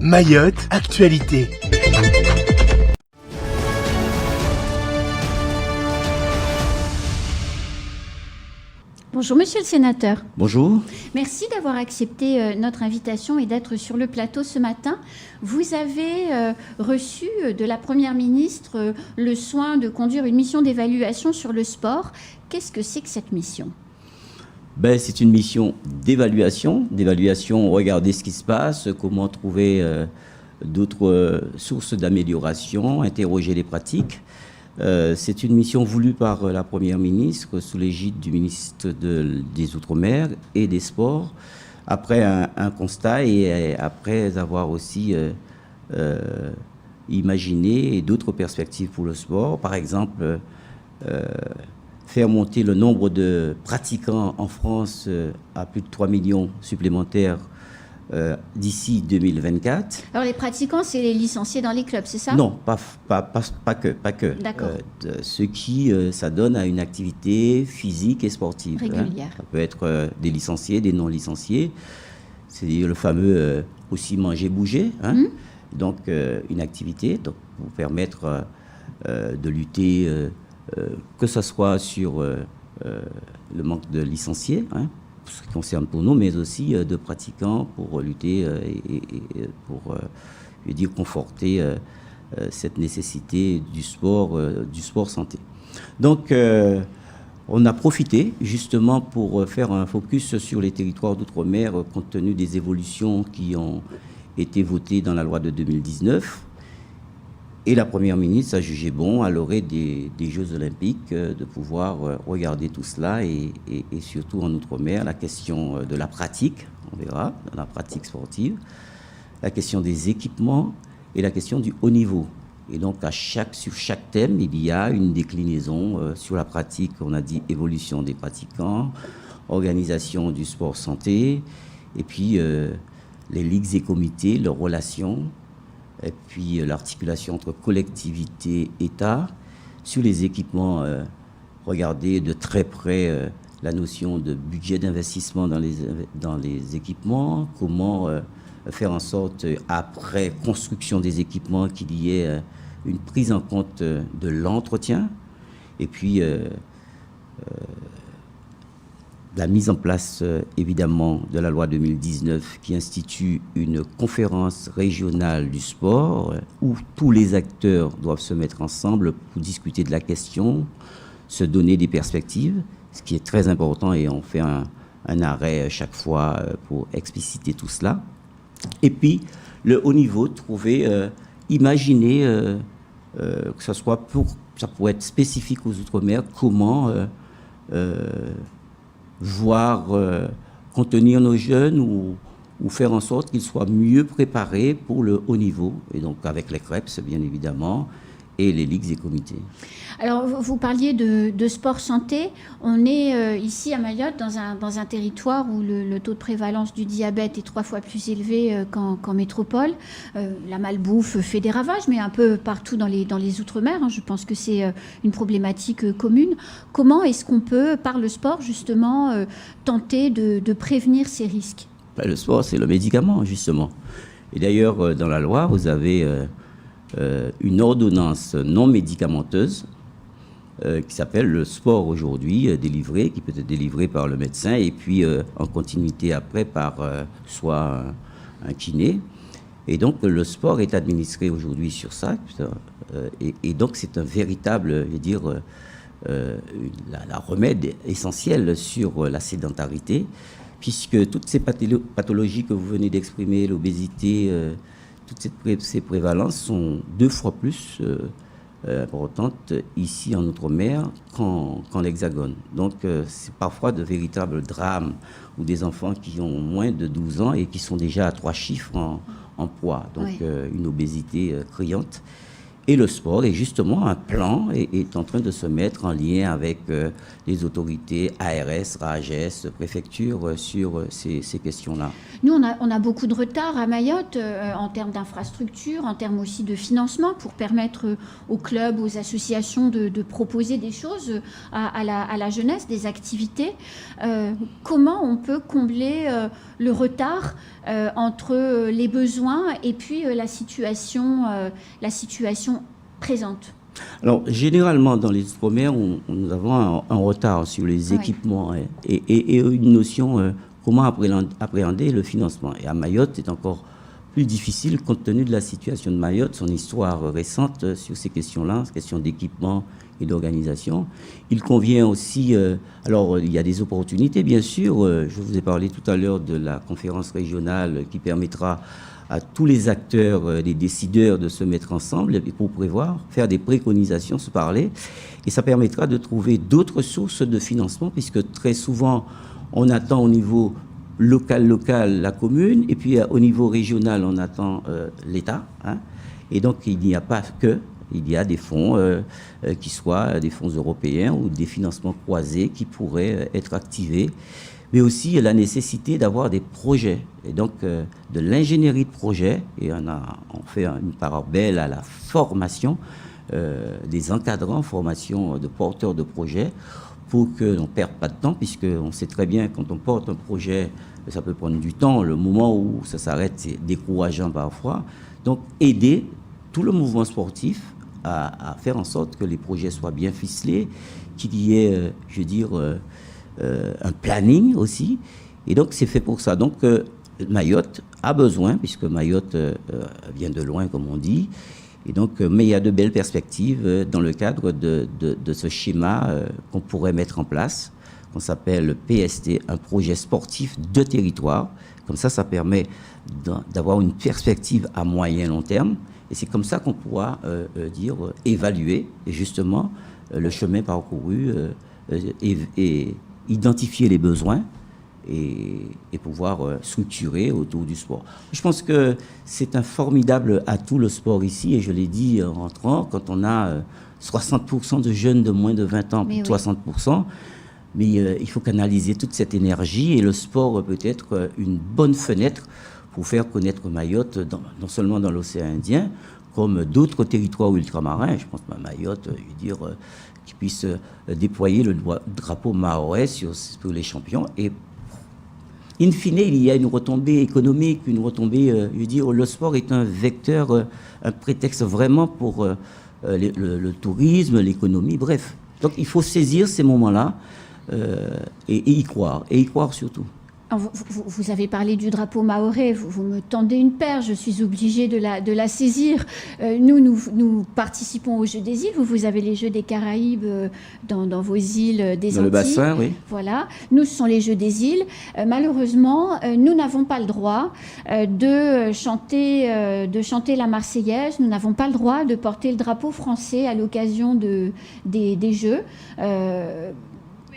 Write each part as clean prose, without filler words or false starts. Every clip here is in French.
Mayotte, actualité. Bonjour Monsieur le Sénateur. Bonjour. Merci d'avoir accepté notre invitation et d'être sur le plateau ce matin. Vous avez reçu de la Première ministre le soin de conduire une mission d'évaluation sur le sport. Qu'est-ce que c'est que cette mission ? C'est une mission d'évaluation, regarder ce qui se passe, comment trouver d'autres sources d'amélioration, interroger les pratiques. C'est une mission voulue par la Première ministre sous l'égide du ministre des Outre-mer et des Sports, après un constat et après avoir aussi imaginé d'autres perspectives pour le sport. Par exemple, faire monter le nombre de pratiquants en France à plus de 3 millions supplémentaires d'ici 2024. Alors les pratiquants, c'est les licenciés dans les clubs, c'est ça ? Non, pas que. D'accord. Ce qui s'adonne à une activité physique et sportive. Régulière. Ça peut être des licenciés, des non-licenciés. C'est le fameux aussi manger-bouger. Donc une activité pour permettre de lutter, que ce soit sur le manque de licenciés, ce qui concerne pour nous, mais aussi de pratiquants pour lutter et pour, conforter cette nécessité du sport santé. Donc, on a profité justement pour faire un focus sur les territoires d'outre-mer compte tenu des évolutions qui ont été votées dans la loi de 2019. Et la Première ministre a jugé bon, à l'orée des Jeux Olympiques, de pouvoir regarder tout cela et surtout en Outre-mer, la question de la pratique, on verra, de la pratique sportive, la question des équipements et la question du haut niveau. Et donc, sur chaque thème, il y a une déclinaison sur la pratique, on a dit évolution des pratiquants, organisation du sport santé, et puis les ligues et comités, leurs relations, et puis l'articulation entre collectivité et État. Sur les équipements, regarder de très près la notion de budget d'investissement dans les équipements, comment faire en sorte, après construction des équipements, qu'il y ait une prise en compte de l'entretien, et puis la mise en place, évidemment, de la loi 2019 qui institue une conférence régionale du sport où tous les acteurs doivent se mettre ensemble pour discuter de la question, se donner des perspectives, ce qui est très important, et on fait un arrêt chaque fois pour expliciter tout cela. Et puis, le haut niveau, imaginer que ça pourrait être spécifique aux Outre-mer, comment voir contenir nos jeunes ou faire en sorte qu'ils soient mieux préparés pour le haut niveau, et donc avec les CREPS bien évidemment, et les ligues et comités. Alors, vous parliez de sport santé. On est ici à Mayotte dans un territoire où le taux de prévalence du diabète est 3 fois plus élevé qu'en métropole. La malbouffe fait des ravages, mais un peu partout dans les Outre-mer. Je pense que c'est une problématique commune. Comment est-ce qu'on peut, par le sport, justement, tenter de prévenir ces risques ? Le sport, c'est le médicament, justement. Et d'ailleurs, dans la loi, vous avez une ordonnance non médicamenteuse qui s'appelle le sport aujourd'hui, qui peut être délivré par le médecin et puis en continuité après par soit un kiné. Et donc le sport est administré aujourd'hui sur ça. Et donc c'est un véritable, la remède essentiel sur la sédentarité, puisque toutes ces pathologies que vous venez d'exprimer, l'obésité, toutes ces prévalences sont 2 fois plus importantes ici en Outre-mer qu'en l'Hexagone. Donc c'est parfois de véritables drames ou des enfants qui ont moins de 12 ans et qui sont déjà à 3 chiffres en poids. Donc une obésité criante. Et le sport est justement un plan est en train de se mettre en lien avec les autorités ARS, RAGES, préfecture sur ces questions-là. Nous, on a beaucoup de retard à Mayotte en termes d'infrastructures, en termes aussi de financement pour permettre aux clubs, aux associations de proposer des choses à la jeunesse, des activités. Comment on peut combler le retard entre les besoins et puis la situation présente? Alors, généralement, dans les Outre-mer, nous avons un retard sur les équipements et une notion comment appréhender le financement. Et à Mayotte, c'est encore plus difficile compte tenu de la situation de Mayotte, son histoire récente sur ces questions-là, ces questions d'équipement et d'organisation. Il convient aussi, alors il y a des opportunités, bien sûr. Je vous ai parlé tout à l'heure de la conférence régionale qui permettra à tous les acteurs, les décideurs de se mettre ensemble pour prévoir, faire des préconisations, se parler. Et ça permettra de trouver d'autres sources de financement, puisque très souvent, on attend au niveau local, la commune, et puis au niveau régional, on attend l'État. Hein. Et donc, il n'y a pas que, il y a des fonds qui soient des fonds européens ou des financements croisés qui pourraient être activés, mais aussi la nécessité d'avoir des projets, et donc de l'ingénierie de projet, et on fait une part belle à la formation des encadrants, formation de porteurs de projets, pour qu'on ne perde pas de temps, puisqu'on sait très bien quand on porte un projet, ça peut prendre du temps, le moment où ça s'arrête, c'est décourageant parfois. Donc aider tout le mouvement sportif à faire en sorte que les projets soient bien ficelés, qu'il y ait, je veux dire, un planning aussi. Et donc c'est fait pour ça. Donc Mayotte a besoin, puisque Mayotte vient de loin, comme on dit. Et donc, mais il y a de belles perspectives dans le cadre de ce schéma qu'on pourrait mettre en place, qu'on s'appelle PST, un projet sportif de territoire. Comme ça permet d'avoir une perspective à moyen long terme. Et c'est comme ça qu'on pourra évaluer justement le chemin parcouru et identifier les besoins et pouvoir structurer autour du sport. Je pense que c'est un formidable atout, le sport ici, et je l'ai dit en rentrant, quand on a 60% de jeunes de moins de 20 ans, plus de 60%, mais il faut canaliser toute cette énergie, et le sport peut être une bonne fenêtre pour faire connaître Mayotte, non seulement dans l'océan Indien, comme d'autres territoires ultramarins. Je pense à Mayotte, qui puisse déployer le drapeau mahorais sur les champions. Et in fine, il y a une retombée économique, une retombée, le sport est un vecteur, un prétexte vraiment pour le tourisme, l'économie, bref. Donc il faut saisir ces moments-là et y croire surtout. Vous avez parlé du drapeau mahorais, vous me tendez une perche, je suis obligée de la saisir. Nous participons aux Jeux des îles, vous avez les Jeux des Caraïbes dans vos îles des Antilles. Dans le bassin, oui. Voilà, nous, ce sont les Jeux des îles. Malheureusement, nous n'avons pas le droit de chanter la Marseillaise, nous n'avons pas le droit de porter le drapeau français à l'occasion des Jeux.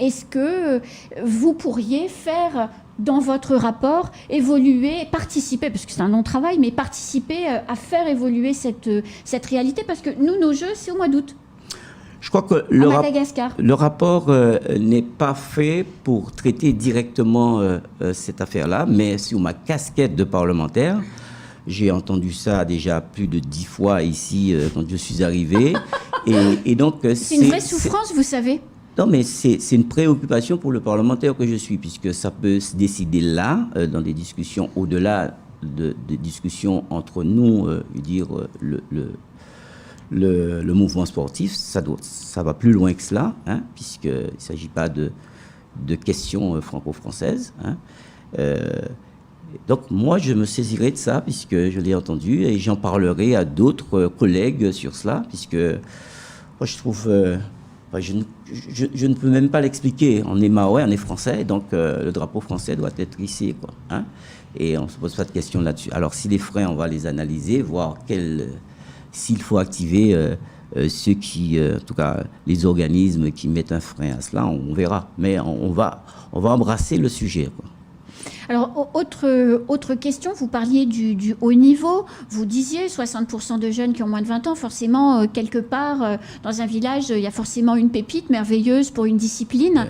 Est-ce que vous pourriez faire, dans votre rapport, évoluer, participer, parce que c'est un long travail, mais participer à faire évoluer cette réalité, parce que nous, nos Jeux, c'est au mois d'août. Je crois que le rapport n'est pas fait pour traiter directement cette affaire-là, mais sur ma casquette de parlementaire, j'ai entendu ça déjà plus de 10 fois ici quand je suis arrivé. et donc, c'est une vraie souffrance, vous savez. Non, mais c'est une préoccupation pour le parlementaire que je suis, puisque ça peut se décider là, dans des discussions au-delà des discussions entre nous, le mouvement sportif. Ça va plus loin que cela, hein, puisqu'il ne s'agit pas de questions franco-françaises. Hein. Donc moi, je me saisirai de ça, puisque je l'ai entendu, et j'en parlerai à d'autres collègues sur cela, puisque moi, je trouve... Je ne peux même pas l'expliquer. On est mahorais, on est français, donc le drapeau français doit être hissé, quoi. Hein, et on ne se pose pas de questions là-dessus. Alors, si les freins, on va les analyser, voir s'il faut activer ceux qui, en tout cas, les organismes qui mettent un frein à cela, on verra. Mais on va embrasser le sujet, quoi. Alors, autre question, vous parliez du haut niveau. Vous disiez 60% de jeunes qui ont moins de 20 ans, forcément, quelque part, dans un village, il y a forcément une pépite merveilleuse pour une discipline.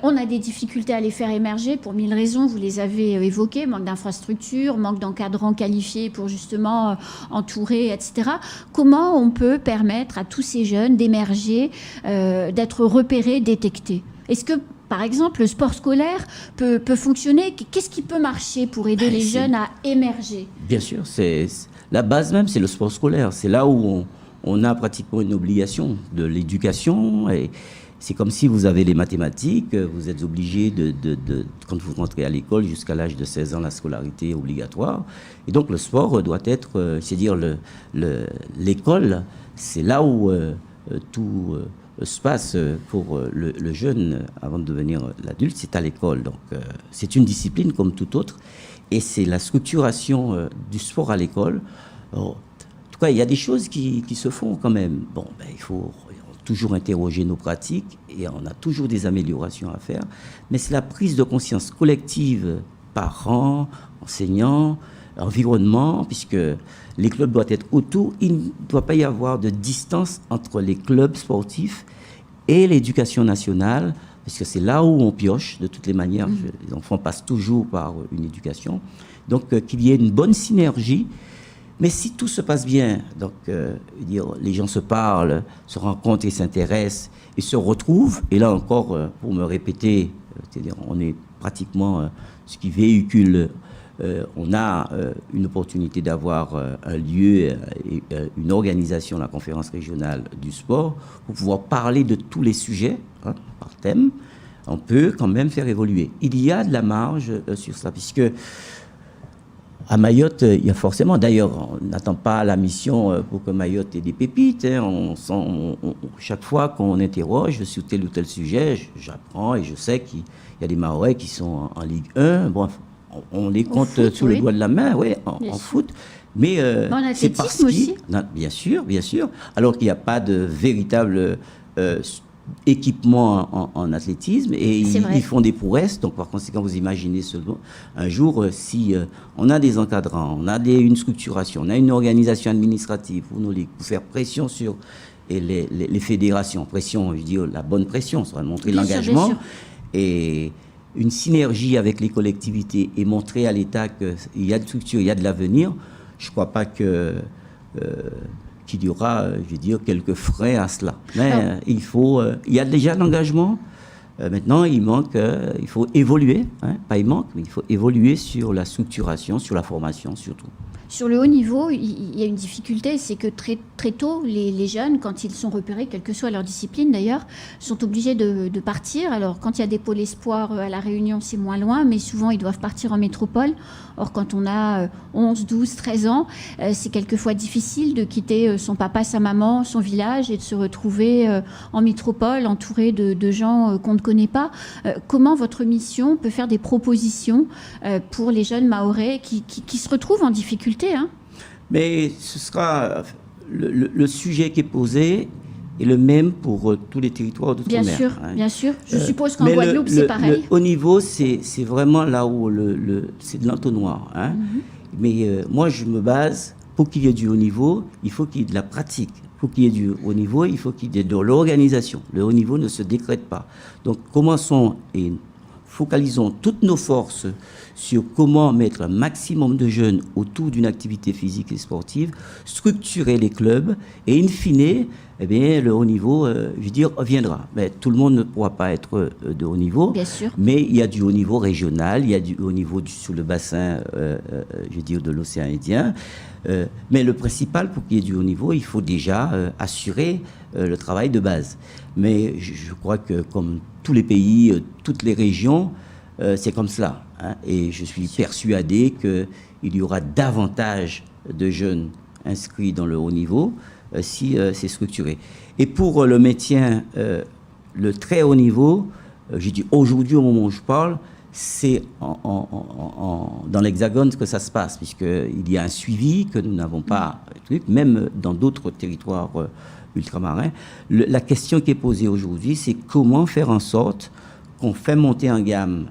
On a des difficultés à les faire émerger pour 1000 raisons, vous les avez évoquées, manque d'infrastructures, manque d'encadrants qualifiés pour justement entourer, etc. Comment on peut permettre à tous ces jeunes d'émerger, d'être repérés, détectés? Est-ce que, par exemple, le sport scolaire peut fonctionner? Qu'est-ce qui peut marcher pour aider les jeunes à émerger? Bien sûr, la base même, c'est le sport scolaire. C'est là où on a pratiquement une obligation de l'éducation. Et c'est comme si vous avez les mathématiques, vous êtes obligé quand vous rentrez à l'école, jusqu'à l'âge de 16 ans, la scolarité est obligatoire. Et donc le sport doit être, c'est-à-dire l'école, c'est là où tout se passe pour le jeune avant de devenir l'adulte, c'est à l'école. Donc c'est une discipline comme toute autre. Et c'est la structuration du sport à l'école. En tout cas, il y a des choses qui se font quand même. Bon, il faut toujours interroger nos pratiques et on a toujours des améliorations à faire. Mais c'est la prise de conscience collective, parents, enseignants, environnement, puisque les clubs doivent être autour. Il ne doit pas y avoir de distance entre les clubs sportifs et l'éducation nationale, parce que c'est là où on pioche, de toutes les manières. Les enfants passent toujours par une éducation. Donc, qu'il y ait une bonne synergie. Mais si tout se passe bien, donc les gens se parlent, se rencontrent et s'intéressent et se retrouvent, et là encore, pour me répéter, c'est-à-dire on est pratiquement ce qui véhicule, on a une opportunité d'avoir un lieu et une organisation, la conférence régionale du sport, pour pouvoir parler de tous les sujets par thème. On peut quand même faire évoluer. Il y a de la marge sur cela, puisque à Mayotte, il y a forcément, d'ailleurs, on n'attend pas la mission pour que Mayotte ait des pépites. Chaque fois qu'on interroge sur tel ou tel sujet, j'apprends et je sais qu'il y a des Mahorais qui sont en Ligue 1. Bon, on les compte foot, sur le doigt de la main, en foot. Mais en athlétisme aussi. Non, bien sûr. Alors qu'il n'y a pas de véritable équipement en athlétisme et ils font des prouesses. Donc par conséquent, vous imaginez un jour si on a des encadrants, on a une structuration, on a une organisation administrative pour nous pour faire pression sur les fédérations, pression, je veux dire la bonne pression, ça va montrer l'engagement et une synergie avec les collectivités et montrer à l'État qu'il y a de structure, il y a de l'avenir. Je ne crois pas qu'il y aura, je veux dire, quelques freins à cela. Mais il y a déjà l'engagement. Maintenant, il faut évoluer. Pas il manque, mais il faut évoluer sur la structuration, sur la formation surtout. Sur le haut niveau, il y a une difficulté, c'est que très, très tôt, les jeunes, quand ils sont repérés, quelle que soit leur discipline d'ailleurs, sont obligés de partir. Alors, quand il y a des pôles espoirs à La Réunion, c'est moins loin, mais souvent, ils doivent partir en métropole. Or, quand on a 11, 12, 13 ans, c'est quelquefois difficile de quitter son papa, sa maman, son village et de se retrouver en métropole, entouré de gens qu'on ne connaît pas. Comment votre mission peut faire des propositions pour les jeunes Mahorais qui se retrouvent en difficulté? Mais ce sera le sujet qui est posé est le même pour tous les territoires d'outre-mer. Bien sûr. Je suppose qu'en Guadeloupe, c'est pareil. Le haut niveau, c'est vraiment là où c'est de l'entonnoir. Mais moi, je me base, pour qu'il y ait du haut niveau, il faut qu'il y ait de la pratique. Pour qu'il y ait du haut niveau, il faut qu'il y ait de l'organisation. Le haut niveau ne se décrète pas. Donc, commençons et focalisons toutes nos forces sur comment mettre un maximum de jeunes autour d'une activité physique et sportive, structurer les clubs et in fine, le haut niveau, je veux dire, viendra. Mais tout le monde ne pourra pas être de haut niveau. Bien sûr. Mais il y a du haut niveau régional, il y a du haut niveau sous le bassin, je veux dire, de l'océan Indien. Mais le principal, pour qu'il y ait du haut niveau, il faut déjà assurer le travail de base. Mais je crois que comme tous les pays, toutes les régions, c'est comme cela. Et je suis persuadé qu'il y aura davantage de jeunes inscrits dans le haut niveau si c'est structuré. Et pour le maintien, le très haut niveau, j'ai dit aujourd'hui au moment où je parle, c'est dans l'Hexagone que ça se passe, puisqu'il y a un suivi que nous n'avons pas, même dans d'autres territoires ultramarins. La question qui est posée aujourd'hui, c'est comment faire en sorte qu'on fait monter en gamme,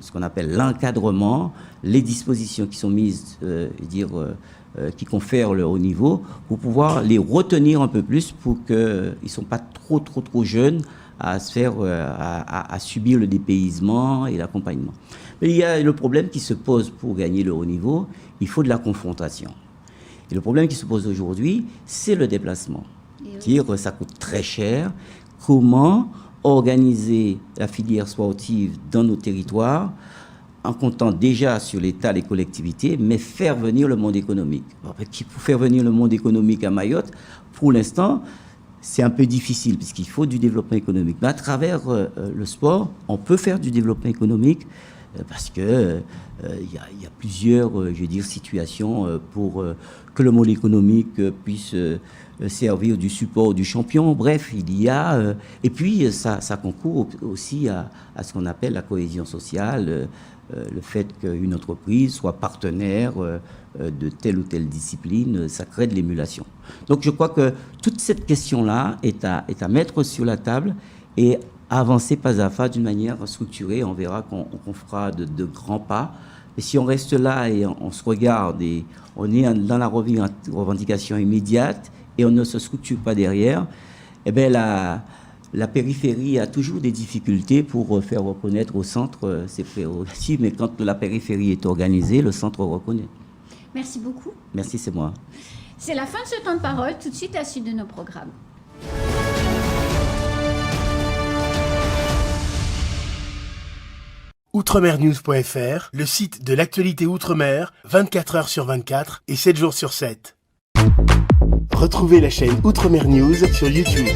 ce qu'on appelle l'encadrement, les dispositions qui sont mises, qui confèrent le haut niveau, pour pouvoir les retenir un peu plus pour qu'ils ne sont pas trop jeunes à subir le dépaysement et l'accompagnement. Mais il y a le problème qui se pose pour gagner le haut niveau, il faut de la confrontation. Et le problème qui se pose aujourd'hui, c'est le déplacement. C'est-à-dire que ça coûte très cher. Comment organiser la filière sportive dans nos territoires en comptant déjà sur l'État, les collectivités, mais faire venir le monde économique. Pour faire venir le monde économique à Mayotte, pour l'instant, c'est un peu difficile puisqu'il faut du développement économique. Mais à travers le sport, on peut faire du développement économique parce que y a plusieurs, situations pour que le monde économique puisse servir du support du champion. Bref, il y a... et puis, ça concourt aussi à ce qu'on appelle la cohésion sociale, le fait qu'une entreprise soit partenaire de telle ou telle discipline, ça crée de l'émulation. Donc, je crois que toute cette question-là est à mettre sur la table et avancer pas à pas d'une manière structurée. On verra qu'on fera de grands pas. Et si on reste là et on se regarde et on est dans la revendication immédiate et on ne se structure pas derrière, eh bien la périphérie a toujours des difficultés pour faire reconnaître au centre ses prérogatives. Mais quand la périphérie est organisée, le centre reconnaît. Merci beaucoup. Merci, c'est moi. C'est la fin de ce temps de parole. Tout de suite, la suite de nos programmes. Outremernews.fr, le site de l'actualité Outre-mer, 24 heures sur 24 et 7 jours sur 7. Retrouvez la chaîne Outremer News sur YouTube.